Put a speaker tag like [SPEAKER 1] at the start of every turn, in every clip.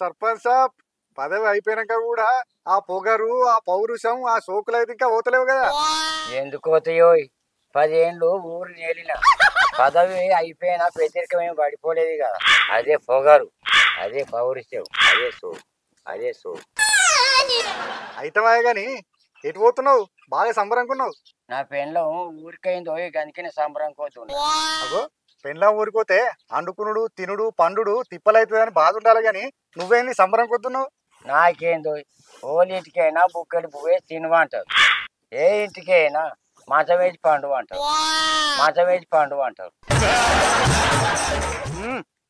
[SPEAKER 1] సర్పంచ్ సాబ్, పదవి అయిపోయినాక కూడా ఆ పొగరు, ఆ పౌరుషం, ఆ సోకులు అయితే ఇంకా పోతలేవు కదా.
[SPEAKER 2] ఎందుకు పోతాయో 10 ఏళ్ళు ఊరు నేలిన పదవి అయిపోయినా వ్యతిరేకమేమి పడిపోలేదు కదా. అదే పొగరు, అదే పౌరుషం, అదే సో
[SPEAKER 1] అయితమాయే గాని ఎటు పోతున్నావు? బాగా సంబరంకున్నావు.
[SPEAKER 2] నా పెళ్ళం ఊరికైందో గనికిన సంబరం కోతుంది.
[SPEAKER 1] అగో, పెండ్లాం ఊరిపోతే అండుకునుడు, తినుడు, పండుడు తిప్పలైతుందని బాధ ఉండాలి గాని నువ్వేంది సంబరం కొద్దున్నావు?
[SPEAKER 2] నాకేందో ఓలింటికైనా బుక్కడి పువ్వే తినవంటారు, ఏ ఇంటికైనా మంచం వేసి పండు అంటారు.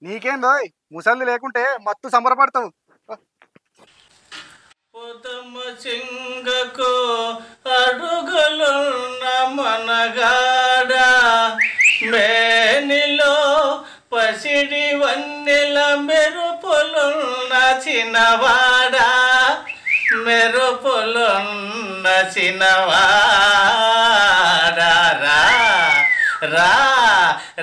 [SPEAKER 1] నీకేందో ముసలి లేకుంటే మత్తు సంబరపడతావు.
[SPEAKER 3] పొదమ సింగకు అడుగులున్న మనగాడ మేనిలో పసిడి వన్నెల మెరుపులున్న చిన్నవాడ రా రా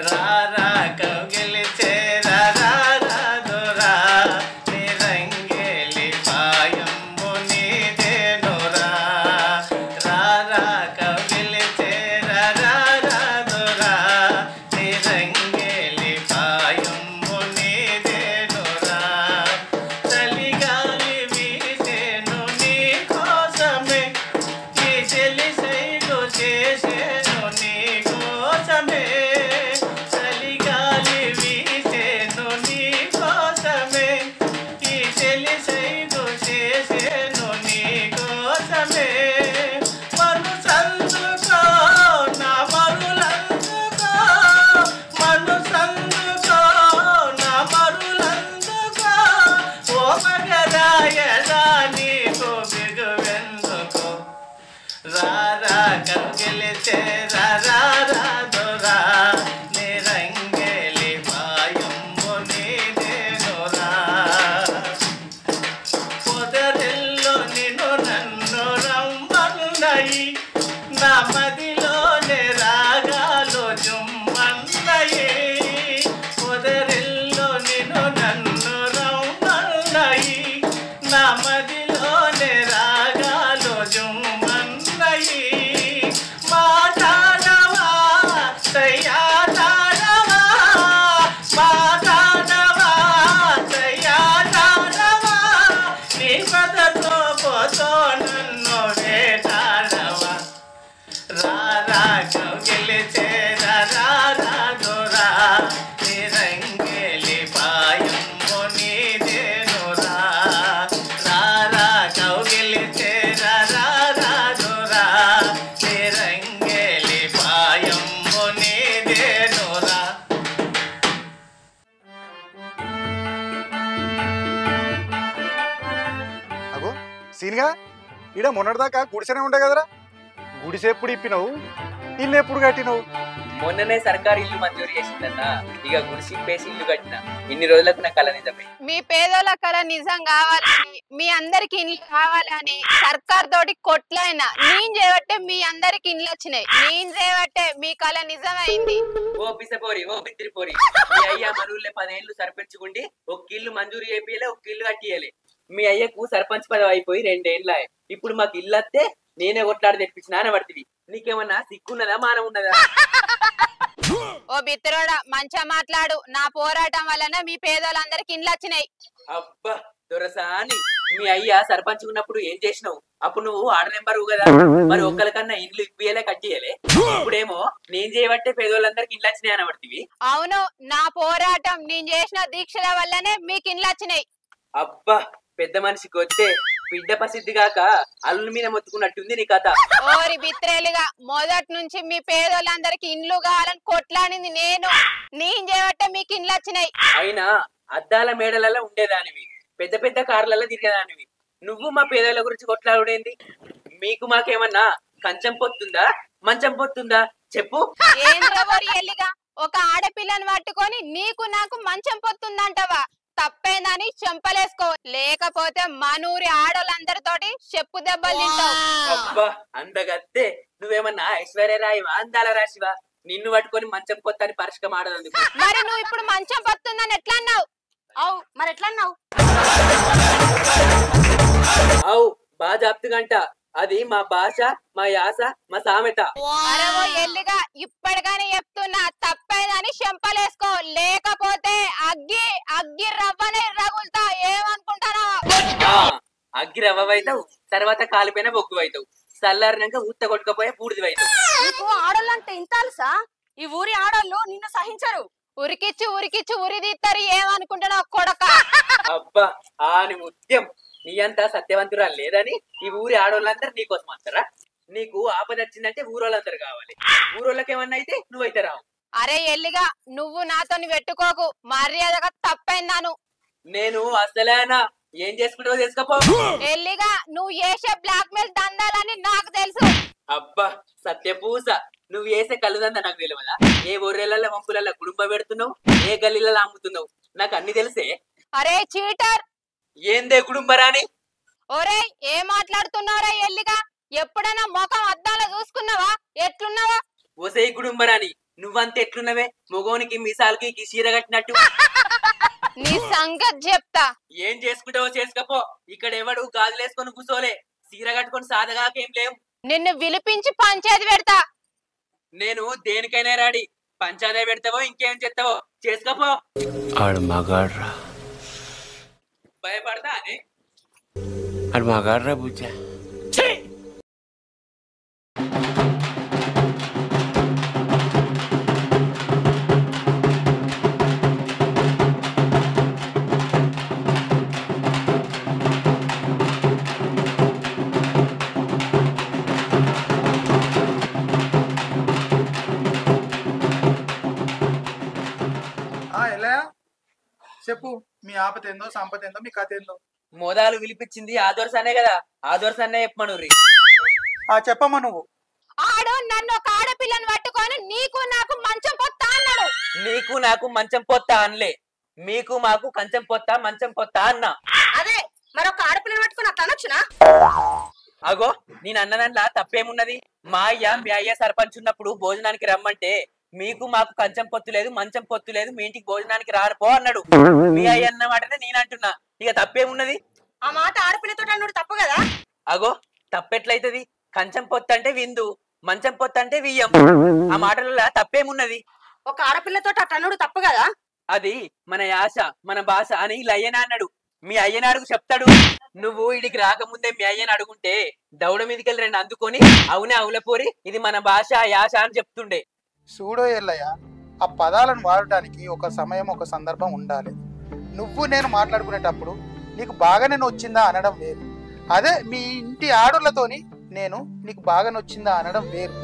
[SPEAKER 3] రా రా కౌగిలి చేరా రా రా దొరా నిరంగేలి పాయంబు నీదేనురా రా రా కౌగిలి చేరా రా రా దొరా నిరంగేలి పాయంబు నీదేనురా చలిగాలి వీసేను నీ కోసమే ఈ చెలి సైలు చేసేను నీ కోసమే చలిగాలి వీసేను నీ కోసమే ఈ చెలి సైలు చేసేను నీ కోసమే మను సందుకో నా మరులందుకో మను సందుకో నా మరులందుకో ఓ మగరాయదా నీకు బిగువెందుకో రా రా కౌగిలి చేరా రా రా దొరా నిరంగేలి పాయంబు నీదేనురా పొదరిల్లో నిన్ను నన్ను రమ్మన్నయి నా మదిలోనే రాగాలు జుమ్మన్నయి పొదరిల్లో నిన్ను నన్ను రమ్మన్నయి నా మదిలోనే రాగాలు జుమ్మన్నయి మాట్లాడవా తయ్యాడవా మాట్లాడవా తయ్యాడవా నీ పదతో పోతో నన్ను వేటాడవా రా రా కౌగిలి చేరా రా రా దొరా నిరంగేలి పాయంబు నీదేనురా రా రా కౌగిలి చేరా రా రా దొరా నిరంగేలి పాయంబు నీదేనురా.
[SPEAKER 1] అగో సీన్గా, ఈడ మొన్నటిదాకా గుడిసెనే ఉండే కదరా. గుడిసె ఎప్పుడు ఇప్పినావు? ఇల్లు ఎప్పుడు కట్టినావు?
[SPEAKER 4] మొన్ననే సర్కారు ఇల్లు మంజూరు చేసిందన్న, ఇక గుడిసిప్పేసి ఇల్లు కట్టిన. ఇన్ని రోజులకు నా కళ నిజమే.
[SPEAKER 5] మీ పేదోళ్ళ కళ నిజం కావాలని, మీ అందరికి ఇండ్లు కావాలని సర్కార్ తోటి కొట్లైనా నేను చేయబట్టే మీ అందరికి ఇండ్లు వచ్చినాయి. నేను చేయబట్టే మీ కళ నిజమైంది.
[SPEAKER 4] ఓ పిసపోరి, ఓ బిత్తిరిపోరి, మీ అయ్య మనూళ్ళే 10 ఏళ్ళు సర్పంచుకుండి ఒక ఇల్లు మంజూరు చేపియలే, ఒక ఇల్లు కట్టియలే. మీ అయ్యకు సర్పంచ్ పదవి అయిపోయి 2 ఏళ్ళ. ఇప్పుడు మాకు ఇల్లు వస్తే నేనే కొట్లాడి తెప్పించిన అనబడుతుంది. నీకేమన్నా సిగ్గున్నదా, మానం ఉన్నదా?
[SPEAKER 5] ఓ బిత్తిరోడా, మంచిగా మాట్లాడు. నా పోరాటం వలన మీ పేదోళ్ళందరికి ఇండ్లు వచ్చినాయి.
[SPEAKER 4] అబ్బా దొరసాని, మీ అయ్య సర్పంచ్ ఉన్నప్పుడు ఏం చేసినావు? అప్పుడు నువ్వు ఆడ నెంబరు కదా, మరి ఒక్కరికన్నా ఇండ్లు ఇప్పియలే, కట్టియలే. ఇప్పుడేమో నేను చేయబట్టే పేదోళ్ళందరికి ఇండ్లు వచ్చినాయి అనబడుతుంది.
[SPEAKER 5] అవును, నా పోరాటం నేను చేసిన దీక్షల వల్లనే మీకు ఇండ్లు వచ్చినాయి.
[SPEAKER 4] అబ్బా పెద్ద మనిషికి వస్తే బిడ్డ ప్రసిద్ధి కాక అల్లు మీద మొత్తుకున్నట్టుంది నీ కథ.
[SPEAKER 5] ఓరి బిత్రేలుగా, మొదటి నుంచి మీ పేదోళ్ళందరికి ఇండ్లు కావాలని కొట్లాడింది నేను చేయబట్టే మీకు ఇండ్లు వచ్చినాయి.
[SPEAKER 4] అయినా అద్దాల మేడలలో ఉండేదానివి, పెద్ద పెద్ద కార్లలో తిరిగేదానివి. నువ్వు మా పేదల గురించి కొట్లాడుడేంది? మీకు మాకేమన్నా కంచం పొత్తుందా, మంచం పొత్తుందా చెప్పు.
[SPEAKER 5] ఎల్లిగా ఒక ఆడపిల్లని పట్టుకొని నీకు నాకు మంచం పొత్తుందంటవా? తప్పేందని చెంపలేసుకో, లేకపోతే మనూరి ఆడోళ్ళందరితోటి చెప్పు దెబ్బలు తింటావు.
[SPEAKER 4] అబ్బా అందగత్తే, నువ్వేమన్నా ఐశ్వర్య రాయివా, అందాల రాశివా? నిన్ను పట్టుకొని మంచం పొత్తని పరిష్కం ఆడదందుకు.
[SPEAKER 5] మరి నువ్వు ఇప్పుడు మంచం పొత్తుందని ఎట్లా అన్నావు?
[SPEAKER 6] అవు మరి ఎట్లా అన్నావు?
[SPEAKER 4] అవు బాగా చెప్తుగంట అది మా భాష మా యాస మా సామెత.
[SPEAKER 5] అరే ఓ ఎల్లిగా ఇప్పటిగానే చెప్తున్నా తప్పేదని చెంపలేసుకో, లేకపోతే అగ్గి అగ్గి రవ్వనే రగులుతా. ఏమనుకుంటారా?
[SPEAKER 4] అగ్గి రవ్వైతావు, తర్వాత కాలిపోయిన బొగ్గు అవుతావు, చల్లారినాక ఊత్త కొట్టుకపోయే బూడిది అవుతావు.
[SPEAKER 6] నీకు ఆడోళ్ళంటే ఇంత అలుసా? ఈ ఊరి ఆడోళ్ళు నిన్ను సహించరు.
[SPEAKER 5] ఉరికిచ్చి ఉరికిచ్చి ఉరిదిస్తారు. ఏమనుకుంటున్నావు కొడక?
[SPEAKER 4] అబ్బా ఆని ముత్యం, నీ అంతా సత్యవంతురా లేదని ఈ ఊరి ఆడోళ్ళందరూ నీకోసం వస్తారా? నీకు ఆపద వచ్చిందంటే ఊరోళ్ళందరూ కావాలి, ఊరోళ్ళకి ఏమన్నా అయితే నువ్వైతే రావు.
[SPEAKER 5] అరే ఎల్లిగా నువ్వు నాతోని పెట్టుకోకు, మర్యాదగా తప్పైందాను.
[SPEAKER 4] నేను అసలేనా ఏం చేసుకుంటావో చేసుకోపో.
[SPEAKER 5] ఎల్లిగా నువ్వు చేసే బ్లాక్ మెయిల్ దందాలని నాకు తెలుసు.
[SPEAKER 4] అబ్బా సత్యపూస, నువ్వు వేసే కళ్ళుదంతా నాకు తెలియదా? ఏ ఊర్రెళ్ళ వంపులలో కుటుంబ పెడుతున్నావు, ఏ గల్లీలలో అమ్ముతున్నావు, నాకు అన్ని తెలిసే.
[SPEAKER 5] అరే చీటర్,
[SPEAKER 4] ఏందే కుటుంబరాని?
[SPEAKER 5] ఒరే ఏం మాట్లాడుతున్నావురా ఎల్లిగా? ఎప్పుడైనా ముఖం అద్దాలో చూసుకున్నావా? ఎట్లున్నావా?
[SPEAKER 4] ఓసే కుటుంబరాని, నువ్వంత ఎట్లున్నవే? మొగోనికి మిసాల్కి చీర కట్టినట్టు.
[SPEAKER 5] నీ సంగతి చెప్తా.
[SPEAKER 4] ఏం చేసుకుంటావో చేసుకపో. ఇక్కడ ఎవడు గాజులేసుకొని కూసోలే, చీర కట్టుకొని సాదగాకేం లేవు.
[SPEAKER 5] నిన్ను విలిపించి పంచాయతీ పెడతా.
[SPEAKER 4] నేను దేనికైనా రాడి. పంచాదే పెడతావో ఇంకేం చేస్తావో చేసుకపో.
[SPEAKER 7] ఆడు మగాడ్రా,
[SPEAKER 4] భయపడతా అని
[SPEAKER 7] ఆడు మగాడ్రా బుజ్జ.
[SPEAKER 1] ఎలా చెప్పు, మీ ఆపత ఏందో, సంపద ఏందో, మీ కథ ఏందో.
[SPEAKER 4] మోదాలు విలిపించింది ఆదోర్సనే కదా, ఆదోర్సనే చెప్పమనుర్రి.
[SPEAKER 1] చెప్పమ్మా నువ్వు.
[SPEAKER 5] ఆడు నన్ను ఒక ఆడపిల్లని పట్టుకొని నీకు నాకు మంచం పొత్తా అన్నాడు.
[SPEAKER 4] నీకు నాకు మంచం పొత్తా అనలే, మీకు మాకు కంచం పొత్తా మంచం పొత్తా అన్నా.
[SPEAKER 6] అదే మరొక ఆడపిల్లని పట్టుకుని అట్లా అనొచ్చునా?
[SPEAKER 4] అగో నేను అన్నదాంట్లో తప్పేమున్నది? మా అయ్య మీ అయ్య సర్పంచ్ ఉన్నప్పుడు భోజనానికి రమ్మంటే మీకు మాకు కంచం పొత్తు లేదు మంచం పొత్తు లేదు, మీ ఇంటికి భోజనానికి రారపో అన్నాడు. మీ అయ్య అన్న మాటనే నేను అంటున్నా, ఇక తప్పేమున్నది?
[SPEAKER 6] ఆ మాట ఆడపిల్లతో అన్నాడు తప్పు కదా?
[SPEAKER 4] అగో తప్పెట్లయితది? కంచం పొత్తు అంటే విందు, మంచం పొత్తు అంటే వియ్యం. ఆ మాటలలో తప్పేమున్నది?
[SPEAKER 6] ఒక ఆడపిల్లతో అట్లా అన్నాడు తప్పు కదా?
[SPEAKER 4] అది మన యాస మన భాష అని ఇలా అయ్యనా అన్నాడు. మీ అయ్యని అడుగు చెప్తాడు. నువ్వు ఇడికి రాకముందే మీ అయ్యని అడుగుంటే దౌడ మీదకెళ్ళి రెండు అందుకొని అవునే అవులపోరి ఇది మన భాష యాస అని చెప్తుండే.
[SPEAKER 1] చూడో ఎల్లయ్య, ఆ పదాలను వాడటానికి ఒక సమయం ఒక సందర్భం ఉండాలి. నువ్వు నేను మాట్లాడుకునేటప్పుడు నీకు బాగానే నొచ్చిందా అనడం వేరు, అదే మీ ఇంటి ఆడోళ్ళతోని నేను నీకు బాగా నొచ్చిందా అనడం వేరు.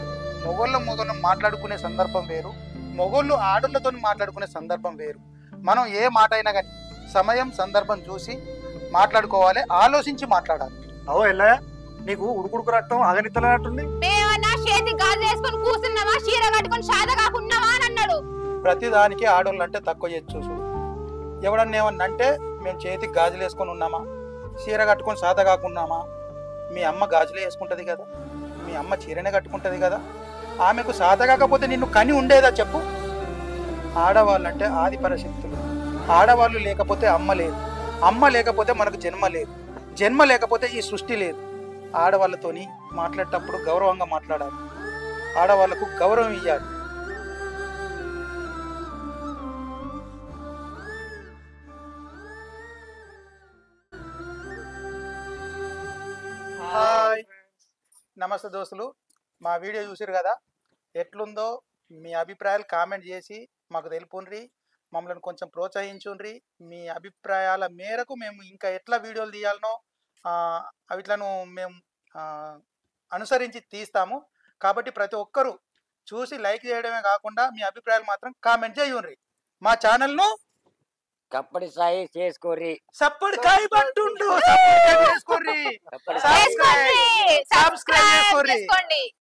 [SPEAKER 1] మొగోళ్ళు మాట్లాడుకునే సందర్భం వేరు, మొగోళ్ళు ఆడోళ్ళతో మాట్లాడుకునే సందర్భం వేరు. మనం ఏ మాట అయినా కానీ సమయం సందర్భం చూసి మాట్లాడుకోవాలి, ఆలోచించి మాట్లాడాలి. అవో ఎల్లయ్య, నీకు ఉడుకుడుకు రక్తం ఆగనిత్తలేనట్టుంది.
[SPEAKER 5] మేమన్నా చేతి గాజు వేసుకొని కూర్చున్నావా, చీర కట్టుకొని సాద కాకున్నావా అని అన్నాడు.
[SPEAKER 1] ప్రతిదానికి ఆడోళ్ళు అంటే తక్కువ చేసి చూసు. ఎవడన్నా ఏమన్నా అంటే మేము చేతికి గాజులు వేసుకొని ఉన్నామా, చీర కట్టుకొని సాద కాకున్నామా? మీ అమ్మ గాజులే వేసుకుంటుంది కదా, మీ అమ్మ చీరనే కట్టుకుంటుంది కదా, ఆమెకు సాద కాకపోతే నిన్ను కని ఉండేదా చెప్పు? ఆడవాళ్ళంటే ఆది పరశక్తులు. ఆడవాళ్ళు లేకపోతే అమ్మ లేదు, అమ్మ లేకపోతే మనకు జన్మ లేదు, జన్మ లేకపోతే ఈ సృష్టి లేదు. ఆడవాళ్ళతోని మాట్లాడేటప్పుడు గౌరవంగా మాట్లాడాలి, ఆడవాళ్లకు గౌరవం ఇవ్వాలి. హాయ్, నమస్తే దోస్తులు. మా వీడియో చూసారు కదా, ఎట్లుందో మీ అభిప్రాయాలు కామెంట్ చేసి మాకు తెలుపుండ్రి, మమ్మల్ని కొంచెం ప్రోత్సహించుండ్రి. మీ అభిప్రాయాల మేరకు మేము ఇంకా ఎట్లా వీడియోలు తీయాలనో అవిట్లను మేము అనుసరించి తీస్తాము. కాబట్టి ప్రతి ఒక్కరూ చూసి లైక్ చేయడమే కాకుండా మీ అభిప్రాయాలు మాత్రం కామెంట్ చేయండి. మా ఛానల్ను
[SPEAKER 2] కప్పటి సాయి చేసుకోర్రి,
[SPEAKER 1] సబ్స్క్రైబ్ అంటుండు, చేసుకోర్రి,
[SPEAKER 5] సబ్స్క్రైబ్ చేసుకోండి.